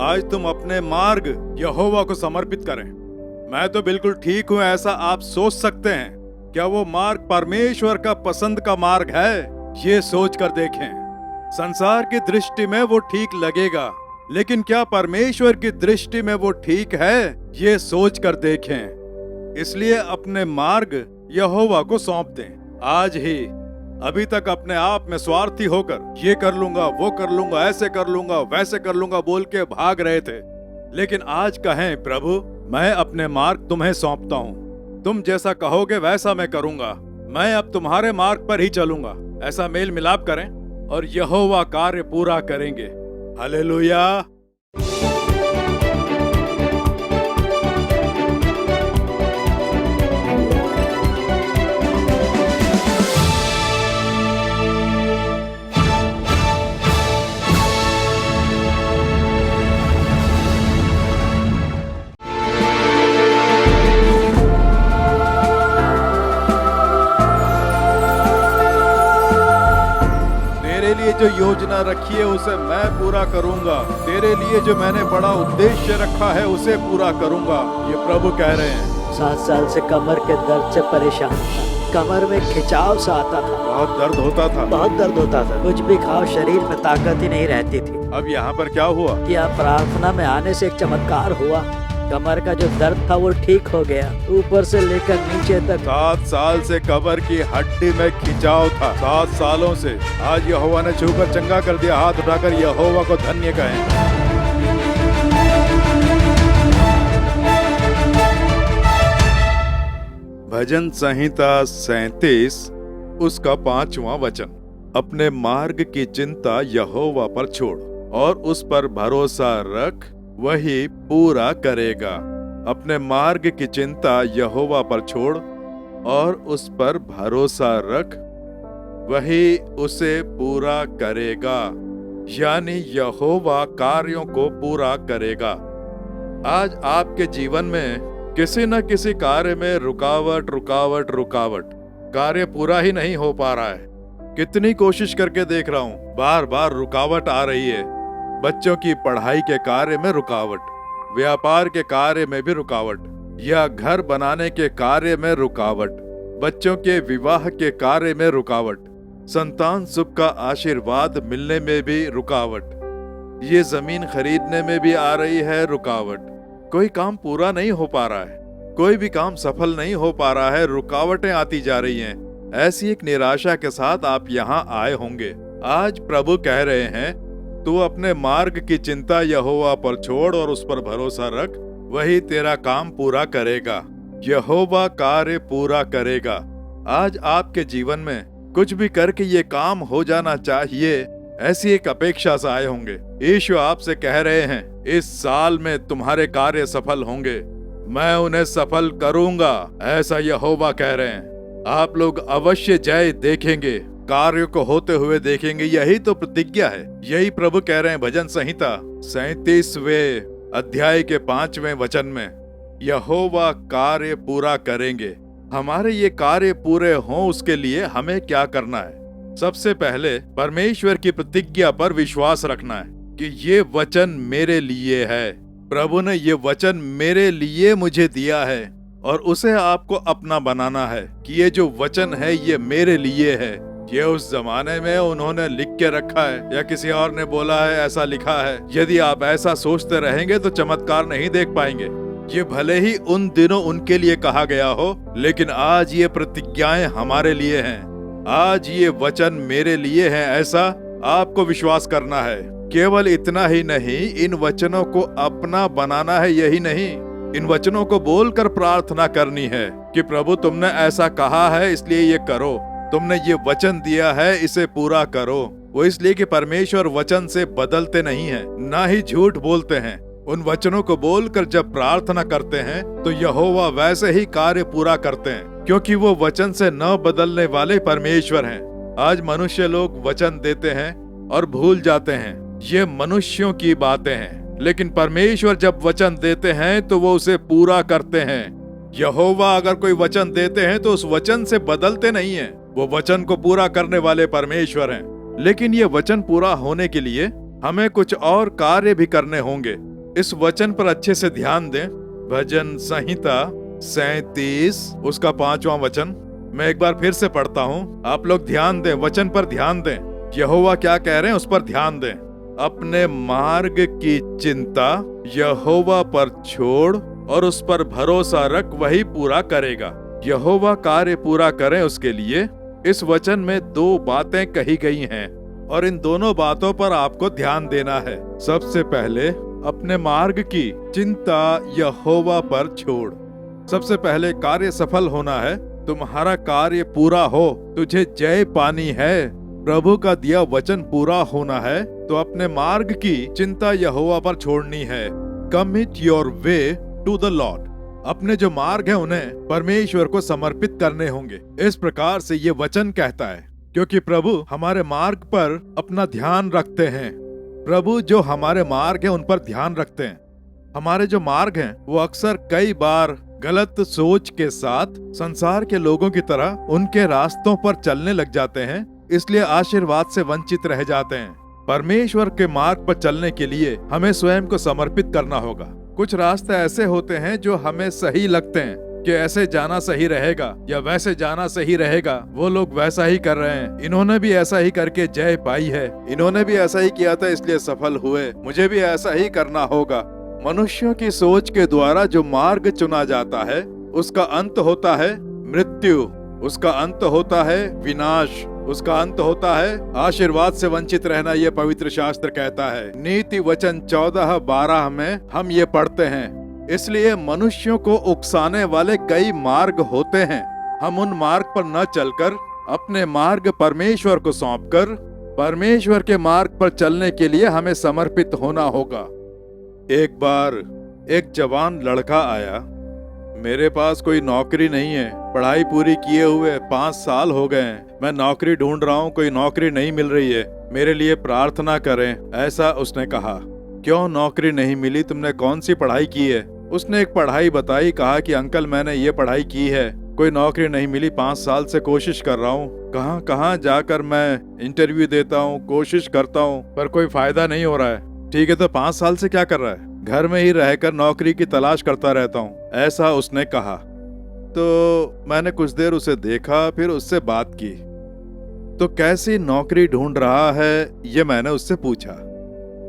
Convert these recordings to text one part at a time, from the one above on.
आज तुम अपने मार्ग यहोवा को समर्पित करें। मैं तो बिल्कुल ठीक हूँ ऐसा आप सोच सकते हैं। क्या वो मार्ग परमेश्वर का पसंद का मार्ग है? ये सोच कर देखें। संसार की दृष्टि में वो ठीक लगेगा, लेकिन क्या परमेश्वर की दृष्टि में वो ठीक है? ये सोच कर देखें। इसलिए अपने मार्ग यहोवा को सौंप दें। आज ही अभी तक अपने आप में स्वार्थी होकर ये कर लूंगा, वो कर लूंगा, ऐसे कर लूंगा, वैसे कर लूंगा बोल के भाग रहे थे, लेकिन आज कहें प्रभु मैं अपने मार्ग तुम्हें सौंपता हूँ। तुम जैसा कहोगे वैसा मैं करूंगा। मैं अब तुम्हारे मार्ग पर ही चलूंगा। ऐसा मेल मिलाप करें और यहोवा कार्य पूरा करेंगे। हालेलुया। जो योजना रखी है उसे मैं पूरा करूंगा। तेरे लिए जो मैंने बड़ा उद्देश्य रखा है उसे पूरा करूंगा, ये प्रभु कह रहे हैं। 7 साल से कमर के दर्द से परेशान था। कमर में खिंचाव सा आता था। बहुत दर्द होता था। बहुत दर्द होता था। कुछ भी खाओ शरीर में ताकत ही नहीं रहती थी। अब यहाँ पर क्या हुआ? यहाँ प्रार्थना में आने से एक चमत्कार हुआ। कमर का जो दर्द था वो ठीक हो गया, ऊपर से लेकर नीचे तक। 7 साल से कमर की हड्डी में खिंचाव था। 7 सालों से आज यहोवा ने छूकर चंगा कर दिया। हाथ उठाकर यहोवा को धन्य कहें। भजन संहिता 37 उसका 5वां वचन। अपने मार्ग की चिंता यहोवा पर छोड़ और उस पर भरोसा रख, वही पूरा करेगा। अपने मार्ग की चिंता यहोवा पर छोड़ और उस पर भरोसा रख, वही उसे पूरा करेगा। यानी यहोवा कार्यों को पूरा करेगा। आज आपके जीवन में किसी न किसी कार्य में रुकावट रुकावट रुकावट, कार्य पूरा ही नहीं हो पा रहा है। कितनी कोशिश करके देख रहा हूँ, बार बार रुकावट आ रही है। बच्चों की पढ़ाई के कार्य में रुकावट, व्यापार के कार्य में भी रुकावट, या घर बनाने के कार्य में रुकावट, बच्चों के विवाह के कार्य में रुकावट, संतान सुख का आशीर्वाद मिलने में भी रुकावट, ये जमीन खरीदने में भी आ रही है रुकावट। कोई काम पूरा नहीं हो पा रहा है, कोई भी काम सफल नहीं हो पा रहा है, रुकावटें आती जा रही हैं। ऐसी एक निराशा के साथ आप यहाँ आए होंगे। आज प्रभु कह रहे हैं तू अपने मार्ग की चिंता यहोवा पर छोड़ और उस पर भरोसा रख, वही तेरा काम पूरा करेगा। यहोवा कार्य पूरा करेगा। आज आपके जीवन में कुछ भी करके ये काम हो जाना चाहिए, ऐसी एक अपेक्षा से आए होंगे। यीशु आपसे कह रहे हैं इस साल में तुम्हारे कार्य सफल होंगे, मैं उन्हें सफल करूंगा, ऐसा यहोवा कह रहे हैं। आप लोग अवश्य जय देखेंगे, कार्य को होते हुए देखेंगे। यही तो प्रतिज्ञा है, यही प्रभु कह रहे हैं। भजन संहिता 37वें अध्याय के 5वें वचन में यहोवा कार्य पूरा करेंगे। हमारे ये कार्य पूरे हों उसके लिए हमें क्या करना है? सबसे पहले परमेश्वर की प्रतिज्ञा पर विश्वास रखना है कि ये वचन मेरे लिए है। प्रभु ने ये वचन मेरे लिए मुझे दिया है और उसे आपको अपना बनाना है कि ये जो वचन है ये मेरे लिए है। ये उस जमाने में उन्होंने लिख के रखा है या किसी और ने बोला है ऐसा लिखा है। यदि आप ऐसा सोचते रहेंगे तो चमत्कार नहीं देख पाएंगे। ये भले ही उन दिनों उनके लिए कहा गया हो, लेकिन आज ये प्रतिज्ञाएं हमारे लिए हैं। आज ये वचन मेरे लिए हैं, ऐसा आपको विश्वास करना है। केवल इतना ही नहीं, इन वचनों को अपना बनाना है। यही नहीं, इन वचनों को बोलकर प्रार्थना करनी है कि प्रभु तुमने ऐसा कहा है इसलिए ये करो, तुमने ये वचन दिया है इसे पूरा करो। वो इसलिए कि परमेश्वर वचन से बदलते नहीं हैं, ना ही झूठ बोलते हैं। उन वचनों को बोलकर जब प्रार्थना करते हैं तो यहोवा वैसे ही कार्य पूरा करते हैं, क्योंकि वो वचन से न बदलने वाले परमेश्वर हैं। आज मनुष्य लोग वचन देते हैं और भूल जाते हैं, ये मनुष्यों की बातें हैं, लेकिन परमेश्वर जब वचन देते हैं तो वो उसे पूरा करते हैं। यहोवा अगर कोई वचन देते हैं तो उस वचन से बदलते नहीं हैं, वो वचन को पूरा करने वाले परमेश्वर हैं। लेकिन ये वचन पूरा होने के लिए हमें कुछ और कार्य भी करने होंगे। इस वचन पर अच्छे से ध्यान दें। भजन संहिता 37 उसका 5वां वचन मैं एक बार फिर से पढ़ता हूँ। आप लोग ध्यान दें, वचन पर ध्यान दें। यहोवा क्या कह रहे हैं उस पर ध्यान दें। अपने मार्ग की चिंता यहोवा पर छोड़ और उस पर भरोसा रख, वही पूरा करेगा। यहोवा कार्य पूरा करें उसके लिए इस वचन में 2 बातें कही गई हैं और इन दोनों बातों पर आपको ध्यान देना है। सबसे पहले अपने मार्ग की चिंता यहोवा पर छोड़। सबसे पहले कार्य सफल होना है, तुम्हारा कार्य पूरा हो, तुझे जय पानी है, प्रभु का दिया वचन पूरा होना है, तो अपने मार्ग की चिंता यहोवा पर छोड़नी है। Commit your way to the Lord. अपने जो मार्ग है उन्हें परमेश्वर को समर्पित करने होंगे। इस प्रकार से ये वचन कहता है, क्योंकि प्रभु हमारे मार्ग पर अपना ध्यान रखते हैं। प्रभु जो हमारे मार्ग है उन पर ध्यान रखते हैं। हमारे जो मार्ग हैं वो अक्सर कई बार गलत सोच के साथ संसार के लोगों की तरह उनके रास्तों पर चलने लग जाते हैं, इसलिए आशीर्वाद से वंचित रह जाते हैं। परमेश्वर के मार्ग पर चलने के लिए हमें स्वयं को समर्पित करना होगा। कुछ रास्ते ऐसे होते हैं जो हमें सही लगते हैं कि ऐसे जाना सही रहेगा या वैसे जाना सही रहेगा, वो लोग वैसा ही कर रहे हैं, इन्होंने भी ऐसा ही करके जय पाई है, इन्होंने भी ऐसा ही किया था इसलिए सफल हुए, मुझे भी ऐसा ही करना होगा। मनुष्यों की सोच के द्वारा जो मार्ग चुना जाता है उसका अंत होता है मृत्यु, उसका अंत होता है विनाश, उसका अंत होता है आशीर्वाद से वंचित रहना। ये पवित्र शास्त्र कहता है। नीति वचन 14:12 में हम ये पढ़ते हैं। इसलिए मनुष्यों को उकसाने वाले कई मार्ग होते हैं। हम उन मार्ग पर न चलकर अपने मार्ग परमेश्वर को सौंपकर परमेश्वर के मार्ग पर चलने के लिए हमें समर्पित होना होगा। एक बार एक जवान लड़का आया। मेरे पास कोई नौकरी नहीं है, पढ़ाई पूरी किए हुए 5 साल हो गए हैं, मैं नौकरी ढूंढ रहा हूँ, कोई नौकरी नहीं मिल रही है, मेरे लिए प्रार्थना करें, ऐसा उसने कहा। क्यों नौकरी नहीं मिली, तुमने कौन सी पढ़ाई की है? उसने एक पढ़ाई बताई, कहा कि अंकल मैंने ये पढ़ाई की है, कोई नौकरी नहीं मिली, 5 साल से कोशिश कर रहा हूँ, कहाँ कहाँ जाकर मैं इंटरव्यू देता हूँ, कोशिश करता हूँ, पर कोई फायदा नहीं हो रहा है। ठीक है, तो 5 साल से क्या कर रहा है? घर में ही रहकर नौकरी की तलाश करता रहता हूँ, ऐसा उसने कहा। तो मैंने कुछ देर उसे देखा, फिर उससे बात की। तो कैसी नौकरी ढूंढ रहा है ये मैंने उससे पूछा।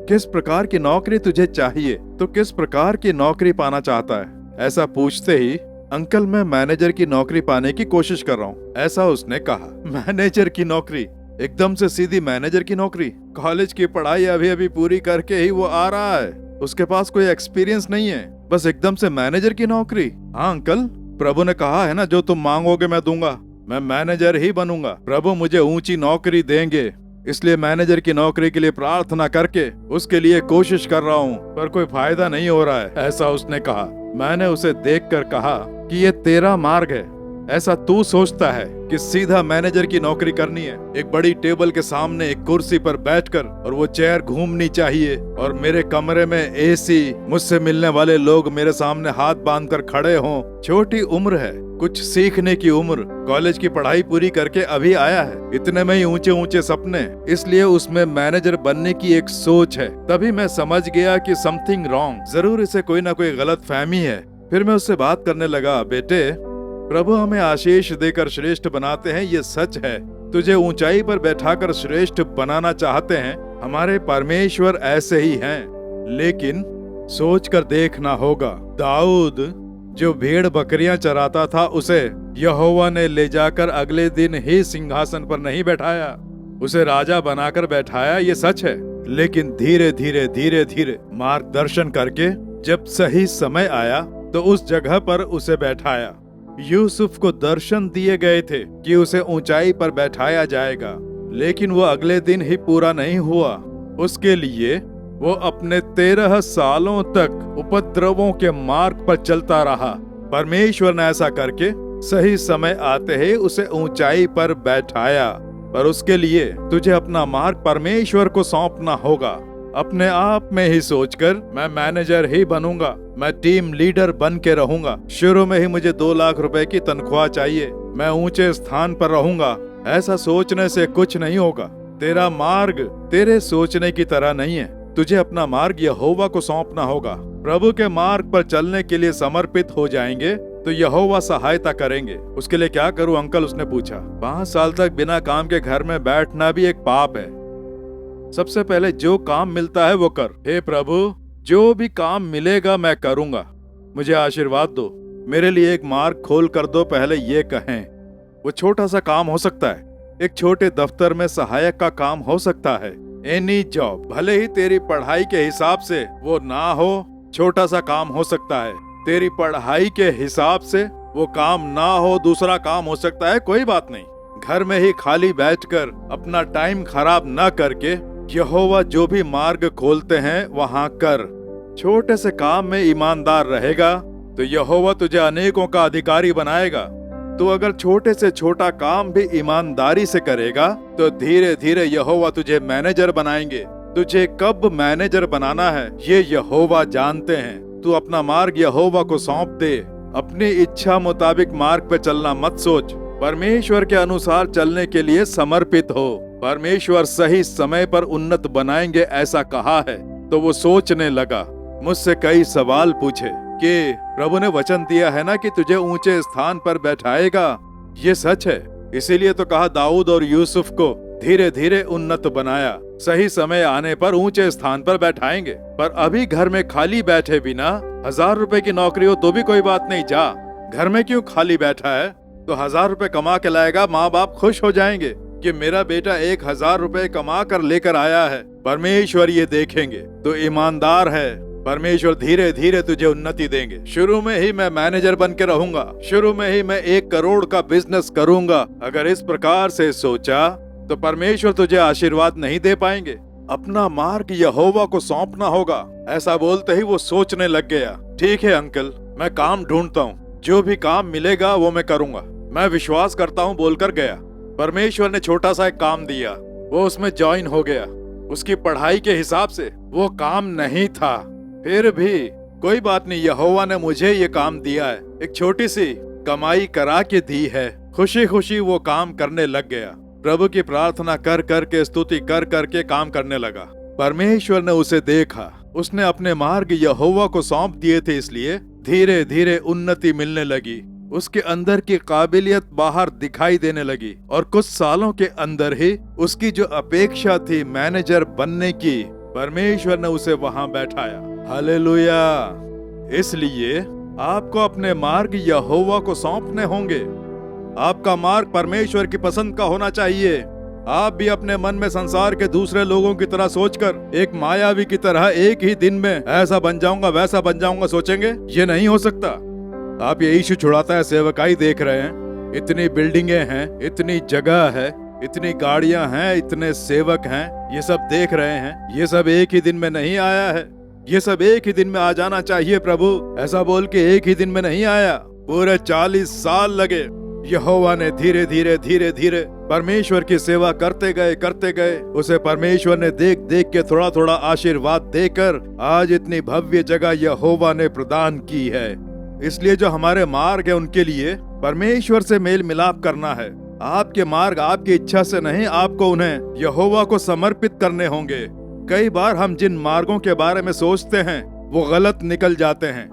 किस प्रकार की नौकरी तुझे चाहिए, तो किस प्रकार की नौकरी पाना चाहता है? ऐसा पूछते ही अंकल मैं मैनेजर की नौकरी पाने की कोशिश कर रहा हूँ, ऐसा उसने कहा। मैनेजर की नौकरी? एकदम से सीधी मैनेजर की नौकरी? कॉलेज की पढ़ाई अभी अभी पूरी करके ही वो आ रहा है, उसके पास कोई एक्सपीरियंस नहीं है, बस एकदम से मैनेजर की नौकरी? हाँ अंकल, प्रभु ने कहा है ना, जो तुम मांगोगे मैं दूंगा, मैं मैनेजर ही बनूंगा, प्रभु मुझे ऊंची नौकरी देंगे, इसलिए मैनेजर की नौकरी के लिए प्रार्थना करके उसके लिए कोशिश कर रहा हूँ, पर कोई फायदा नहीं हो रहा है, ऐसा उसने कहा। मैंने उसे देखकर कहा कि ये तेरा मार्ग है। ऐसा तू सोचता है कि सीधा मैनेजर की नौकरी करनी है, एक बड़ी टेबल के सामने एक कुर्सी पर बैठकर, और वो चेयर घूमनी चाहिए, और मेरे कमरे में एसी, मुझसे मिलने वाले लोग मेरे सामने हाथ बांधकर खड़े हों। छोटी उम्र है, कुछ सीखने की उम्र, कॉलेज की पढ़ाई पूरी करके अभी आया है, इतने में ही ऊंचे ऊंचे सपने, इसलिए उसमें मैनेजर बनने की एक सोच है। तभी मैं समझ गया कि समथिंग रॉन्ग, जरूर इसे कोई ना कोई गलत फहमी है। फिर मैं उससे बात करने लगा, बेटे प्रभु हमें आशीष देकर श्रेष्ठ बनाते हैं, ये सच है, तुझे ऊंचाई पर बैठाकर श्रेष्ठ बनाना चाहते हैं, हमारे परमेश्वर ऐसे ही हैं, लेकिन सोच कर देखना होगा। दाऊद जो भेड़ बकरियां चराता था, उसे यहोवा ने ले जाकर अगले दिन ही सिंहासन पर नहीं बैठाया, उसे राजा बनाकर बैठाया, ये सच है, लेकिन धीरे धीरे धीरे धीरे मार्गदर्शन करके जब सही समय आया तो उस जगह पर उसे बैठाया। यूसुफ को दर्शन दिए गए थे कि उसे ऊंचाई पर बैठाया जाएगा, लेकिन वो अगले दिन ही पूरा नहीं हुआ। उसके लिए वो अपने 13 सालों तक उपद्रवों के मार्ग पर चलता रहा। परमेश्वर ने ऐसा करके सही समय आते ही उसे ऊंचाई पर बैठाया, पर उसके लिए तुझे अपना मार्ग परमेश्वर को सौंपना होगा। अपने आप में ही सोचकर मैं मैनेजर ही बनूंगा, मैं टीम लीडर बन के रहूंगा, शुरू में ही मुझे 2 लाख रुपए की तनख्वाह चाहिए, मैं ऊंचे स्थान पर रहूंगा, ऐसा सोचने से कुछ नहीं होगा। तेरा मार्ग तेरे सोचने की तरह नहीं है। तुझे अपना मार्ग यहोवा को सौंपना होगा। प्रभु के मार्ग पर चलने के लिए समर्पित हो जाएंगे तो यहोवा सहायता करेंगे। उसके लिए क्या करूं अंकल, उसने पूछा। 5 साल तक बिना काम के घर में बैठना भी एक पाप है। सबसे पहले जो काम मिलता है वो कर। हे प्रभु, जो भी काम मिलेगा मैं करूंगा। मुझे आशीर्वाद दो, मेरे लिए एक मार्ग खोल कर दो। पहले ये कहें। वो छोटा सा काम हो सकता है, एक छोटे दफ्तर में सहायक का काम हो सकता है। एनी जॉब, भले ही तेरी पढ़ाई के हिसाब से वो ना हो, छोटा सा काम हो सकता है। तेरी पढ़ाई के हिसाब से वो काम ना हो, दूसरा काम हो सकता है, कोई बात नहीं। घर में ही खाली बैठकर अपना टाइम खराब ना करके यहोवा जो भी मार्ग खोलते हैं वहां कर। छोटे से काम में ईमानदार रहेगा तो यहोवा तुझे अनेकों का अधिकारी बनाएगा। तो अगर छोटे से छोटा काम भी ईमानदारी से करेगा तो धीरे धीरे यहोवा तुझे मैनेजर बनाएंगे। तुझे कब मैनेजर बनाना है ये यहोवा जानते हैं। तू अपना मार्ग यहोवा को सौंप दे। अपनी इच्छा मुताबिक मार्ग पे चलना मत सोच। परमेश्वर के अनुसार चलने के लिए समर्पित हो। परमेश्वर सही समय पर उन्नत बनाएंगे ऐसा कहा है। तो वो सोचने लगा। मुझसे कई सवाल पूछे कि प्रभु ने वचन दिया है ना कि तुझे ऊंचे स्थान पर बैठाएगा। ये सच है, इसीलिए तो कहा दाऊद और यूसुफ को धीरे धीरे उन्नत बनाया। सही समय आने पर ऊंचे स्थान पर बैठाएंगे। पर अभी घर में खाली बैठे बिना 1000 रुपए की नौकरी हो तो भी कोई बात नहीं, जा। घर में क्यों खाली बैठा है? तो 1000 रुपए कमा के लाएगा, माँ बाप खुश हो जाएंगे कि मेरा बेटा 1000 रुपए कमा कर लेकर आया है। परमेश्वर ये देखेंगे तो ईमानदार है। परमेश्वर धीरे धीरे तुझे उन्नति देंगे। शुरू में ही मैं मैनेजर बन के रहूंगा, शुरू में ही मैं 1 करोड़ का बिजनेस करूंगा। अगर इस प्रकार से सोचा तो परमेश्वर तुझे आशीर्वाद नहीं दे पाएंगे। अपना मार्ग यहोवा को सौंपना होगा। ऐसा बोलते ही वो सोचने लग गया। ठीक है अंकल, मैं काम ढूंढता हूँ, जो भी काम मिलेगा वो मैं करूंगा, मैं विश्वास करता हूँ बोलकर गया। परमेश्वर ने छोटा सा एक काम दिया, वो उसमें ज्वाइन हो गया। उसकी पढ़ाई के हिसाब से वो काम नहीं था, फिर भी कोई बात नहीं, यहोवा ने मुझे ये काम दिया है, एक छोटी सी कमाई करा के दी है। खुशी खुशी वो काम करने लग गया। प्रभु की प्रार्थना कर करके, स्तुति कर करके काम करने लगा। परमेश्वर ने उसे देखा, उसने अपने मार्ग यहोवा को सौंप दिए थे, इसलिए धीरे धीरे उन्नति मिलने लगी। उसके अंदर की काबिलियत बाहर दिखाई देने लगी और कुछ सालों के अंदर ही उसकी जो अपेक्षा थी मैनेजर बनने की, परमेश्वर ने उसे वहां बैठाया। हालेलुया। इसलिए आपको अपने मार्ग यहोवा को सौंपने होंगे। आपका मार्ग परमेश्वर की पसंद का होना चाहिए। आप भी अपने मन में संसार के दूसरे लोगों की तरह सोचकर एक मायावी की तरह एक ही दिन में ऐसा बन जाऊंगा वैसा बन जाऊंगा सोचेंगे, ये नहीं हो सकता। आप ये यीशु छुड़ाता है सेवकाई देख रहे हैं, इतनी बिल्डिंगें हैं, इतनी जगह है, इतनी गाड़ियां हैं, इतने सेवक हैं, ये सब देख रहे हैं। ये सब एक ही दिन में नहीं आया है, ये सब एक ही दिन में आ जाना चाहिए प्रभु, ऐसा बोल के एक ही दिन में नहीं आया, पूरे 40 साल लगे। यहोवा ने धीरे धीरे धीरे धीरे परमेश्वर की सेवा करते गए। उसे परमेश्वर ने देख देख के थोड़ा थोड़ा आशीर्वाद देकर आज इतनी भव्य जगह यहोवा ने प्रदान की है। इसलिए जो हमारे मार्ग है उनके लिए परमेश्वर से मेल मिलाप करना है। आपके मार्ग आपकी इच्छा से नहीं, आपको उन्हें यहोवा को समर्पित करने होंगे। कई बार हम जिन मार्गों के बारे में सोचते हैं वो गलत निकल जाते हैं।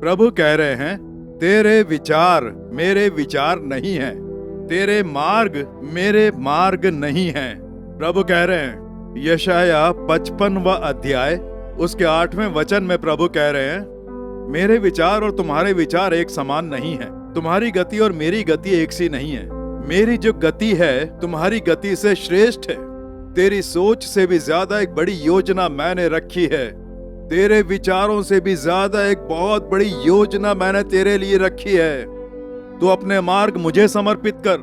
प्रभु कह रहे हैं, तेरे विचार मेरे विचार नहीं हैं, तेरे मार्ग मेरे मार्ग नहीं हैं। प्रभु कह रहे हैं, यशाया 55वां अध्याय उसके 8वें वचन में प्रभु कह रहे हैं, मेरे विचार और तुम्हारे विचार एक समान नहीं है, तुम्हारी गति और मेरी गति एक सी नहीं है। मेरी जो गति है तुम्हारी गति से श्रेष्ठ है। तेरी सोच से भी ज्यादा एक बड़ी योजना मैंने रखी है, तेरे विचारों से भी ज्यादा एक बहुत बड़ी योजना मैंने तेरे लिए रखी है। तू अपने मार्ग मुझे समर्पित कर,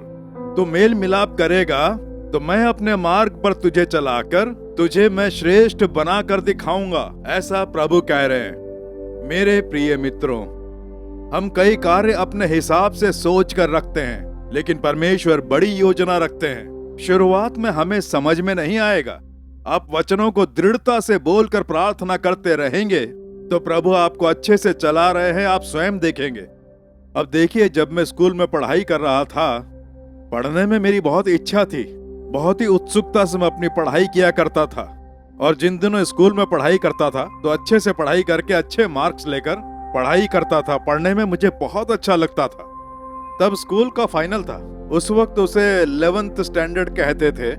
तू मेल मिलाप करेगा तो मैं अपने मार्ग पर तुझे चलाकर तुझे मैं श्रेष्ठ बनाकर दिखाऊंगा, ऐसा प्रभु कह रहे हैं। मेरे प्रिय मित्रों, हम कई कार्य अपने हिसाब से सोच कर रखते हैं, लेकिन परमेश्वर बड़ी योजना रखते हैं। शुरुआत में हमें समझ में नहीं आएगा। आप वचनों को दृढ़ता से बोलकर प्रार्थना करते रहेंगे तो प्रभु आपको अच्छे से चला रहे हैं, आप स्वयं देखेंगे। अब देखिए, जब मैं स्कूल में पढ़ाई कर रहा था, पढ़ने में मेरी बहुत इच्छा थी, बहुत ही उत्सुकता से मैं अपनी पढ़ाई किया करता था, और जिन दिनों स्कूल में पढ़ाई करता था तो अच्छे से पढ़ाई करके अच्छे मार्क्स लेकर पढ़ाई करता था। पढ़ने में मुझे बहुत अच्छा लगता था। तब स्कूल का फाइनल था। उस वक्त उसे 11th स्टैंडर्ड कहते थे।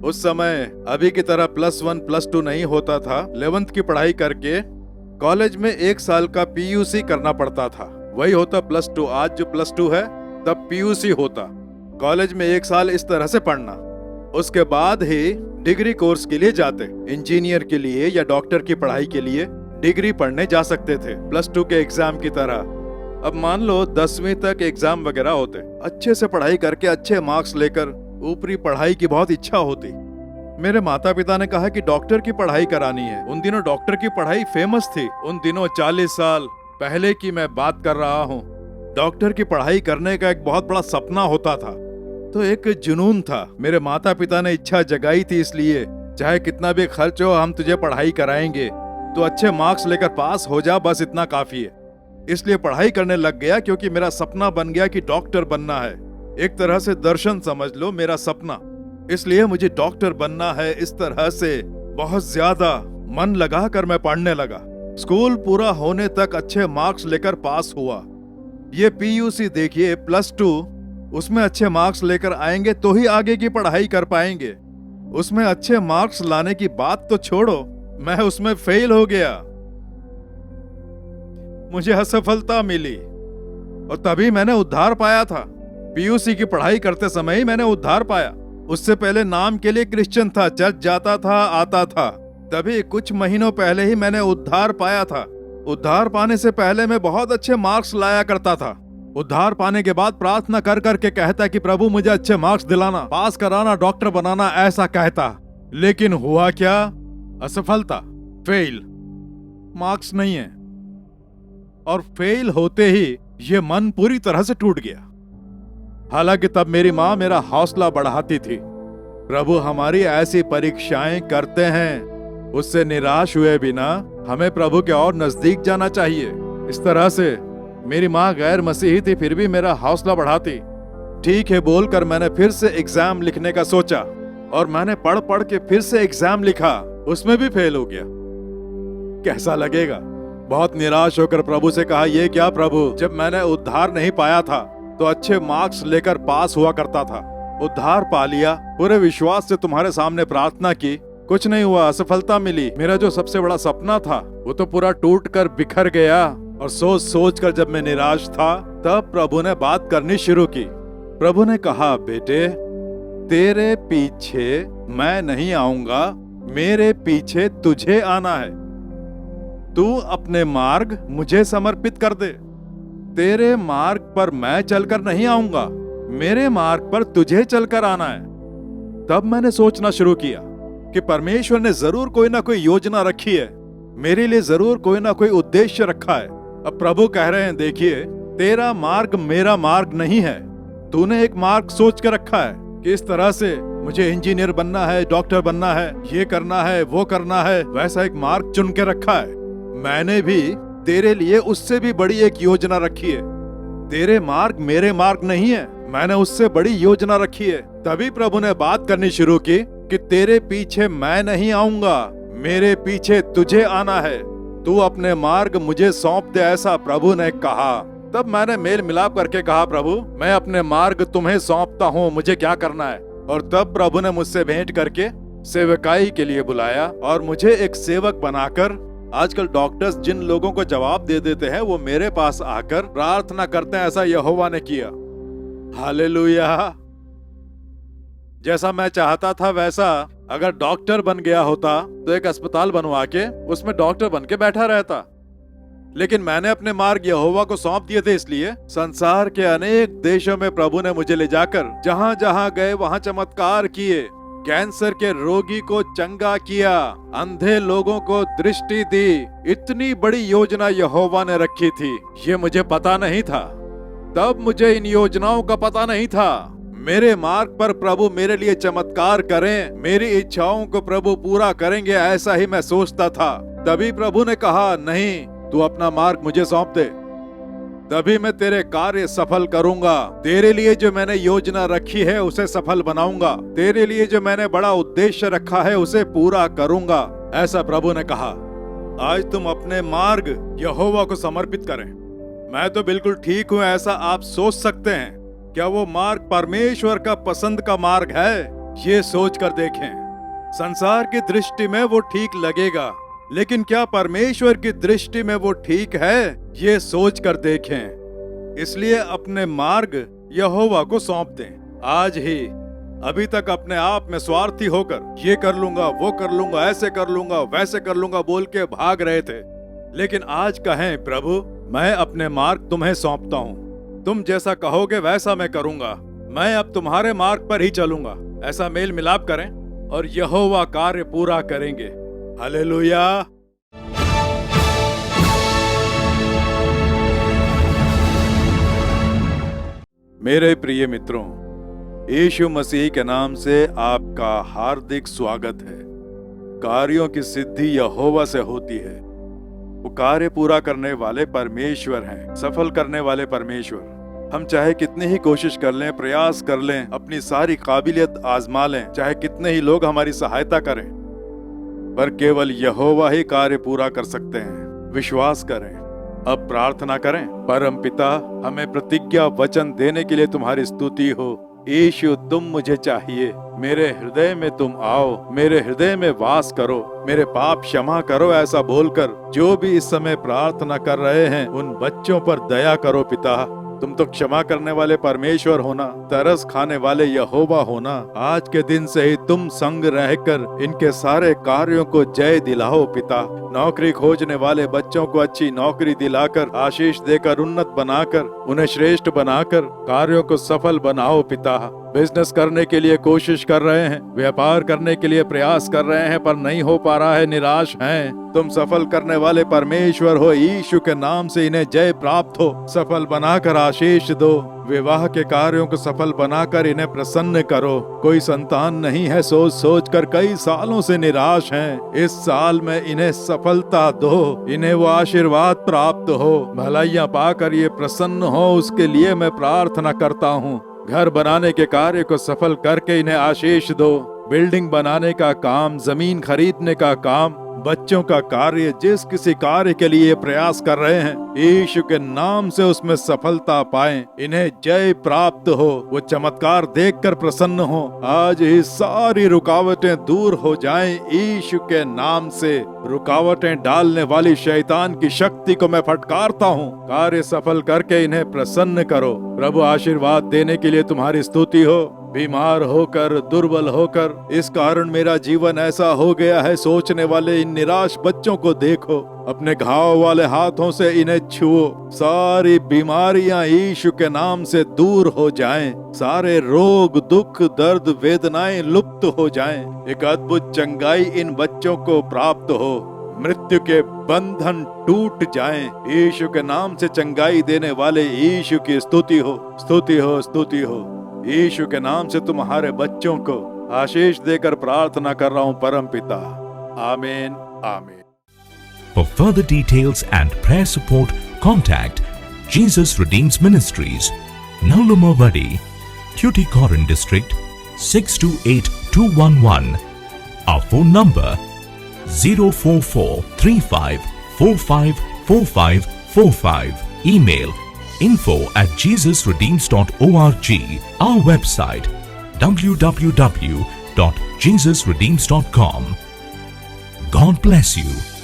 उस समय अभी की तरह +1 +2 नहीं होता था। 11th की पढ़ाई करके कॉलेज में 1 साल का PUC करना पड़ता था। वही होता +2। आज जो +2 है तब PUC होता। कॉलेज में 1 साल इस तरह से पढ़ना, उसके बाद ही डिग्री कोर्स के लिए जाते। इंजीनियर के लिए या डॉक्टर की पढ़ाई के लिए डिग्री पढ़ने जा सकते थे +2 के एग्जाम की तरह। अब मान लो 10वीं तक एग्जाम वगैरह होते। अच्छे से पढ़ाई करके अच्छे मार्क्स लेकर ऊपरी पढ़ाई की बहुत इच्छा होती। मेरे माता पिता ने कहा कि डॉक्टर की पढ़ाई करानी है। उन दिनों डॉक्टर की पढ़ाई फेमस थी। उन दिनों 40 साल पहले की मैं बात कर रहा हूँ। डॉक्टर की पढ़ाई करने का एक बहुत बड़ा सपना होता था, तो एक जुनून था। मेरे माता पिता ने इच्छा जगाई थी, इसलिए चाहे कितना भी खर्च हो हम तुझे पढ़ाई कराएंगे, तो अच्छे मार्क्स लेकर पास हो जा, बस इतना काफी है। इसलिए पढ़ाई करने लग गया, क्योंकि मेरा सपना बन गया कि डॉक्टर बनना है। एक तरह से दर्शन समझ लो मेरा सपना। इसलिए मुझे डॉक्टर बनना है। इस तरह से बहुत ज्यादा मन लगा कर मैं पढ़ने लगा। स्कूल पूरा होने तक अच्छे मार्क्स लेकर पास हुआ। ये PUC देखिए +2, उसमें अच्छे मार्क्स लेकर आएंगे तो ही आगे की पढ़ाई कर पाएंगे। उसमें अच्छे मार्क्स लाने की बात तो छोड़ो, मैं उसमें फेल हो गया। मुझे असफलता मिली और तभी मैंने उद्धार पाया था। PUC की पढ़ाई करते समय ही मैंने उद्धार पाया। उससे पहले नाम के लिए क्रिश्चियन था, चर्च जाता था, आता था। तभी कुछ महीनों पहले ही मैंने उद्धार पाया था। उद्धार पाने से पहले मैं बहुत अच्छे मार्क्स लाया करता था। उद्धार पाने के बाद प्रार्थना कर करके कहता कि प्रभु मुझे अच्छे मार्क्स दिलाना, पास कराना, डॉक्टर बनाना, ऐसा कहता। लेकिन हुआ क्या? असफलता, फेल, मार्क्स नहीं है। और फेल होते ही ये मन पूरी तरह से टूट गया। हालांकि तब मेरी माँ मेरा हौसला बढ़ाती थी। प्रभु हमारी ऐसी परीक्षाएं करते हैं, उससे निराश हुए बिना हमें प्रभु के और नजदीक जाना चाहिए। इस तरह से मेरी माँ गैर मसीही थी, फिर भी मेरा हौसला बढ़ाती। ठीक है बोलकर मैंने फिर से एग्जाम लिखने का सोचा, और मैंने पढ़ पढ़ के फिर से एग्जाम लिखा। उसमें भी फेल हो गया। कैसा लगेगा? बहुत निराश होकर प्रभु से कहा, ये क्या प्रभु, जब मैंने उद्धार नहीं पाया था तो अच्छे मार्क्स लेकर पास हुआ करता था। उद्धार पा लिया, पूरे विश्वास से तुम्हारे सामने प्रार्थना की, कुछ नहीं हुआ, असफलता मिली। मेरा जो सबसे बड़ा सपना था वो तो पूरा टूट कर बिखर गया। और सोच सोच कर जब मैं निराश था, तब प्रभु ने बात करनी शुरू की। प्रभु ने कहा, बेटे तेरे पीछे मैं नहीं आऊंगा, मेरे पीछे तुझे आना है। तू अपने मार्ग मुझे समर्पित कर दे। तेरे मार्ग पर मैं चलकर नहीं आऊंगा, मेरे मार्ग पर तुझे चलकर आना है। तब मैंने सोचना शुरू किया कि परमेश्वर ने जरूर कोई ना कोई योजना रखी है, मेरे लिए जरूर कोई ना कोई उद्देश्य रखा है। अब प्रभु कह रहे हैं, देखिए तेरा मार्ग मेरा मार्ग नहीं है। तूने एक मार्ग सोच के रखा है कि इस तरह से मुझे इंजीनियर बनना है, डॉक्टर बनना है, ये करना है, वो करना है, वैसा एक मार्ग चुन के रखा है। मैंने भी तेरे लिए उससे भी बड़ी एक योजना रखी है। तेरे मार्ग मेरे मार्ग नहीं है, मैंने उससे बड़ी योजना रखी है। तभी प्रभु ने बात करनी शुरू की कि तेरे पीछे मैं नहीं आऊंगा, मेरे पीछे तुझे आना है। तू अपने मार्ग मुझे सौंप दे, ऐसा प्रभु ने कहा। तब मैंने मेल मिलाप करके कहा, प्रभु मैं अपने मार्ग तुम्हें सौंपता हूँ, मुझे क्या करना है। और तब प्रभु ने मुझसे भेंट करके सेवकाई के लिए बुलाया और मुझे एक सेवक बनाकर, आजकल डॉक्टर्स जिन लोगों को जवाब दे देते हैं वो मेरे पास आकर प्रार्थना करते हैं, ऐसा यहोवा ने किया। हालेलुया। जैसा मैं चाहता था वैसा अगर डॉक्टर बन गया होता तो एक अस्पताल बनवा के उसमें डॉक्टर बन के बैठा रहता। लेकिन मैंने अपने मार्ग यहोवा को सौंप दिए थे, इसलिए संसार के अनेक देशों में प्रभु ने मुझे ले जाकर जहां जहां गए वहां चमत्कार किए। कैंसर के रोगी को चंगा किया, अंधे लोगों को दृष्टि दी। इतनी बड़ी योजना यहोवा ने रखी थी, ये मुझे पता नहीं था। तब मुझे इन योजनाओं का पता नहीं था। मेरे मार्ग पर प्रभु मेरे लिए चमत्कार करें, मेरी इच्छाओं को प्रभु पूरा करेंगे, ऐसा ही मैं सोचता था। तभी प्रभु ने कहा, नहीं, तू अपना मार्ग मुझे सौंप दे। तभी मैं तेरे कार्य सफल करूंगा। तेरे लिए जो मैंने योजना रखी है उसे सफल बनाऊंगा। तेरे लिए जो मैंने बड़ा उद्देश्य रखा है उसे पूरा करूंगा, ऐसा प्रभु ने कहा। आज तुम अपने मार्ग यहोवा को समर्पित करें। मैं तो बिल्कुल ठीक हूँ ऐसा आप सोच सकते हैं। क्या वो मार्ग परमेश्वर का पसंद का मार्ग है? ये सोच कर देखें। संसार की दृष्टि में वो ठीक लगेगा, लेकिन क्या परमेश्वर की दृष्टि में वो ठीक है? ये सोच कर देखें। इसलिए अपने मार्ग यहोवा को सौंप दें। आज ही अभी तक अपने आप में स्वार्थी होकर ये कर लूंगा, वो कर लूंगा, ऐसे कर लूंगा, वैसे कर लूंगा बोल के भाग रहे थे, लेकिन आज कहें प्रभु मैं अपने मार्ग तुम्हें सौंपता हूँ। तुम जैसा कहोगे वैसा मैं करूंगा। मैं अब तुम्हारे मार्ग पर ही चलूंगा। ऐसा मेल मिलाप करें और यहोवा कार्य पूरा करेंगे। हालेलुया। मेरे प्रिय मित्रों, यीशु मसीह के नाम से आपका हार्दिक स्वागत है। कार्यों की सिद्धि यहोवा से होती है। वो कार्य पूरा करने वाले परमेश्वर हैं, सफल करने वाले परमेश्वर। हम चाहे कितनी ही कोशिश कर लें, प्रयास कर लें, अपनी सारी काबिलियत आजमा लें, चाहे कितने ही लोग हमारी सहायता करें, पर केवल यहोवा ही कार्य पूरा कर सकते हैं। विश्वास करें। अब प्रार्थना करें। परम पिता, हमें प्रतिज्ञा वचन देने के लिए तुम्हारी स्तुति हो। यीशु तुम मुझे चाहिए। मेरे हृदय में तुम आओ, मेरे हृदय में वास करो, मेरे पाप क्षमा करो, ऐसा बोलकर जो भी इस समय प्रार्थना कर रहे हैं उन बच्चों पर दया करो पिता। तुम तो क्षमा करने वाले परमेश्वर होना, तरस खाने वाले यहोवा होना। आज के दिन से ही तुम संग रहकर इनके सारे कार्यों को जय दिलाओ पिता। नौकरी खोजने वाले बच्चों को अच्छी नौकरी दिलाकर, आशीष देकर, उन्नत बनाकर, उन्हें श्रेष्ठ बनाकर कार्यों को सफल बनाओ पिता। बिजनेस करने के लिए कोशिश कर रहे हैं, व्यापार करने के लिए प्रयास कर रहे हैं पर नहीं हो पा रहा है, निराश हैं। तुम सफल करने वाले परमेश्वर हो। यीशु के नाम से इन्हें जय प्राप्त हो। सफल बनाकर आशीष दो। विवाह के कार्यों को सफल बनाकर इन्हें प्रसन्न करो। कोई संतान नहीं है, सोच सोच कर कई सालों से निराश हैं। इस साल में इन्हें सफलता दो, इन्हें वो आशीर्वाद प्राप्त हो, भलाइयाँ पाकर ये प्रसन्न हो, उसके लिए मैं प्रार्थना करता हूँ। घर बनाने के कार्य को सफल करके इन्हें आशीष दो। बिल्डिंग बनाने का काम, जमीन खरीदने का काम, बच्चों का कार्य, जिस किसी कार्य के लिए प्रयास कर रहे हैं, यीशु के नाम से उसमें सफलता पाएं। इन्हें जय प्राप्त हो। वो चमत्कार देखकर प्रसन्न हो। आज ही सारी रुकावटें दूर हो जाएं। यीशु के नाम से रुकावटें डालने वाली शैतान की शक्ति को मैं फटकारता हूँ। कार्य सफल करके इन्हें प्रसन्न करो। प्रभु आशीर्वाद देने के लिए तुम्हारी स्तुति हो। बीमार होकर, दुर्बल होकर, इस कारण मेरा जीवन ऐसा हो गया है, सोचने वाले इन निराश बच्चों को देखो। अपने घाव वाले हाथों से इन्हें छुओ। सारी बीमारियां यीशु के नाम से दूर हो जाएं। सारे रोग, दुख, दर्द, वेदनाएं लुप्त हो जाएं। एक अद्भुत चंगाई इन बच्चों को प्राप्त हो। मृत्यु के बंधन टूट जाएं। यीशु के नाम से चंगाई देने वाले यीशु की स्तुति हो, स्तुति हो, स्तुति हो। यीशु के नाम से तुम्हारे बच्चों को आशीष देकर प्रार्थना कर रहा हूँ परम पिता। आमीन, आमीन। For further details and prayer support, contact Jesus Redeems Ministries, Naulumavadi, Tuticorin District, 628211. Our phone number 04435454545. Email info@jesusredeems.org. Our website www.jesusredeems.com. God bless you.